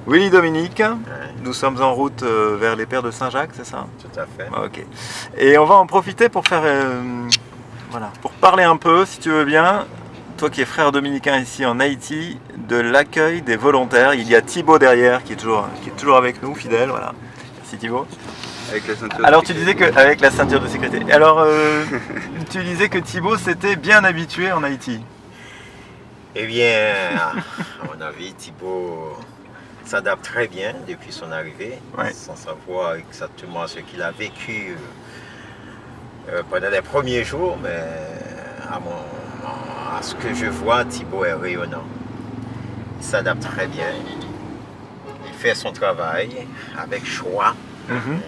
Willy Dominique, Ouais, nous sommes en route vers les Pères de Saint-Jacques, c'est ça? tout à fait. Ok. Et on va en profiter pour faire, voilà, pour parler un peu, si tu veux bien, toi qui es frère dominicain ici en Haïti, de l'accueil des volontaires. Il y a Thibaut derrière qui est toujours avec nous, fidèle, voilà. Merci Thibaut. Avec la ceinture Alors de tu sécurité. disais que, avec la ceinture de sécurité. Alors tu disais que Thibaut s'était bien habitué en Haïti. Eh bien, à mon avis, Thibaut s'adapte très bien depuis son arrivée, Ouais. sans savoir exactement ce qu'il a vécu pendant les premiers jours, mais à ce que je vois, Thibaut est rayonnant. Il s'adapte très bien. Il fait son travail avec choix. Mhm.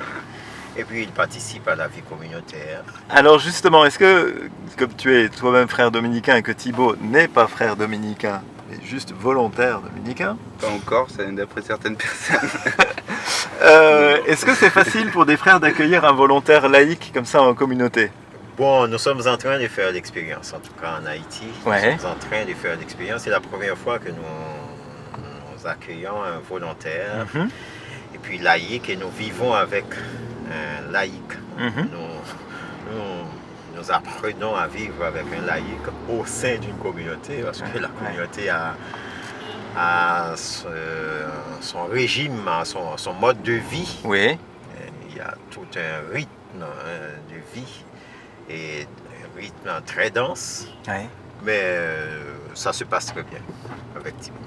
Et puis il participe à la vie communautaire. Alors justement, est-ce que, comme tu es toi-même frère dominicain et que Thibaut n'est pas frère dominicain, mais juste volontaire dominicain, Pas encore, c'est d'après certaines personnes. est-ce que c'est facile pour des frères d'accueillir un volontaire laïque comme ça en communauté? Bon, nous sommes en train de faire l'expérience, en tout cas en Haïti. Ouais. Nous sommes en train de faire l'expérience. C'est la première fois que nous accueillons un volontaire Mhm. et puis laïque et nous vivons avec un laïque. Mhm. Nous apprenons à vivre avec un laïque au sein d'une communauté parce que la communauté a son régime, son mode de vie. Oui. Il y a tout un rythme de vie et un rythme très dense, Ouais. mais ça se passe très bien avec Thibaut.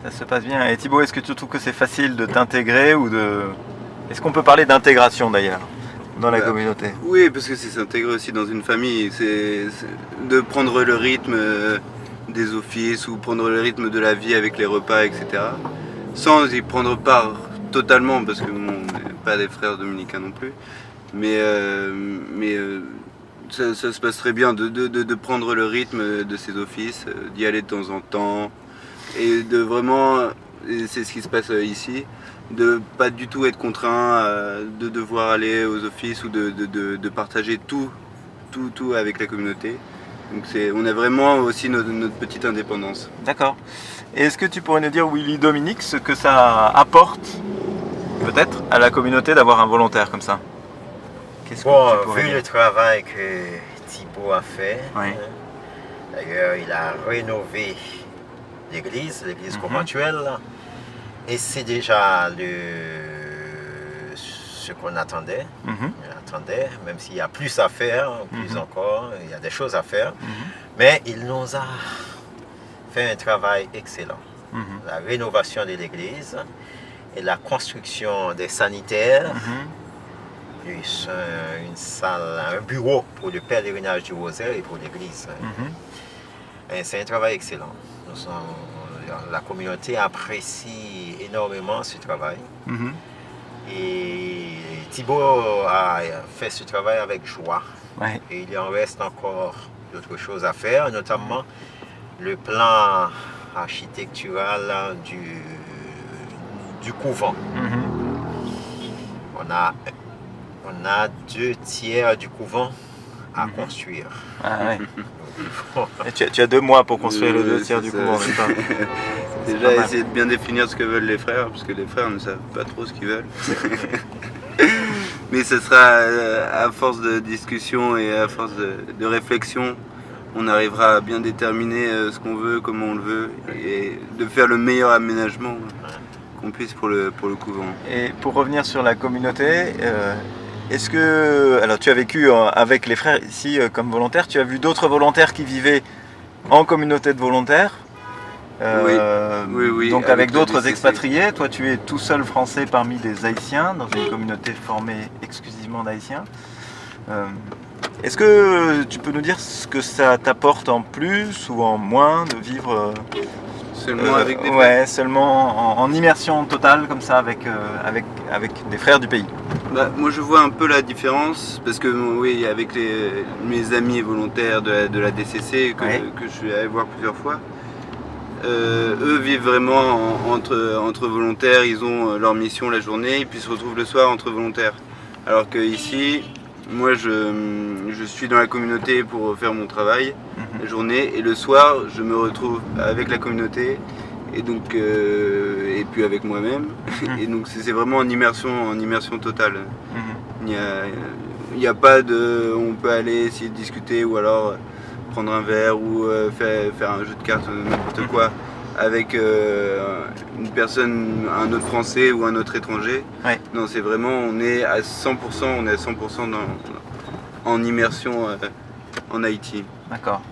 Ça se passe bien. Et Thibaut, est-ce que tu trouves que c'est facile de t'intégrer ou de... Est-ce qu'on peut parler d'intégration d'ailleurs dans la Bah, communauté? Oui, parce que c'est s'intégrer aussi dans une famille, c'est de prendre le rythme des offices ou prendre le rythme de la vie avec les repas, etc. Sans y prendre part totalement, parce que bon, on n'est pas des frères dominicains non plus. Mais ça se passe très bien de prendre le rythme de ces offices, d'y aller de temps en temps. Et de vraiment, et c'est ce qui se passe ici, de pas du tout être contraint de devoir aller aux offices ou de partager tout avec la communauté. Donc on a vraiment aussi notre petite indépendance. D'accord. Et est-ce que tu pourrais nous dire, Willy Dominique, ce que ça apporte, peut-être, à la communauté d'avoir un volontaire comme ça? Qu'est-ce que Bon, tu pourrais vu dire? le travail que Thibaut a fait, Oui. d'ailleurs il a rénové l'église conventuelle, et c'est déjà ce qu'on attendait. Mhm. On attendait, même s'il y a plus à faire, plus encore, il y a des choses à faire, Mhm. mais il nous a fait un travail excellent. Mhm. La rénovation de l'église et la construction des sanitaires, une salle, un bureau pour le pèlerinage du rosaire et pour l'église. Mhm. Et c'est un travail excellent. La communauté apprécie énormément ce travail. Mhm. Et Thibaut a fait ce travail avec joie. Ouais. Et il en reste encore d'autres choses à faire, notamment le plan architectural du couvent. Mhm. On a 2/3 du couvent à construire. Ah ouais. Et tu as 2 mois pour construire le 2/3 du c'est couvent, ça. n'est-ce pas? C'est pas Déjà mal. essayer de bien définir ce que veulent les frères, parce que les frères ne savent pas trop ce qu'ils veulent. Mais ce sera à force de discussion et à force de réflexion, on arrivera à bien déterminer ce qu'on veut, comment on le veut, et de faire le meilleur aménagement qu'on puisse pour le couvent. Et pour revenir sur la communauté, est-ce que... Alors tu as vécu avec les frères ici comme volontaire, tu as vu d'autres volontaires qui vivaient en communauté de volontaires? Oui, Donc avec avec la d'autres DCC. expatriés, toi tu es tout seul français parmi des Haïtiens, dans une communauté formée exclusivement d'Haïtiens. Est-ce que tu peux nous dire ce que ça t'apporte en plus ou en moins de vivre Seulement avec des frères. ouais, seulement en immersion totale comme ça avec des frères du pays? Bah, moi je vois un peu la différence parce que oui, avec mes amis volontaires de la DCC que je suis allé voir plusieurs fois, eux vivent vraiment entre volontaires, ils ont leur mission la journée et puis se retrouvent le soir entre volontaires. Alors que ici, moi je suis dans la communauté pour faire mon travail la journée et le soir je me retrouve avec la communauté et donc et et puis avec moi-même. Et donc c'est vraiment en immersion totale. Il n'y a pas de... On peut aller essayer de discuter ou alors prendre un verre ou faire un jeu de cartes, n'importe quoi, avec une personne, un autre Français ou un autre étranger. Ouais. Non, c'est vraiment, on est à 100% en immersion en Haïti. D'accord.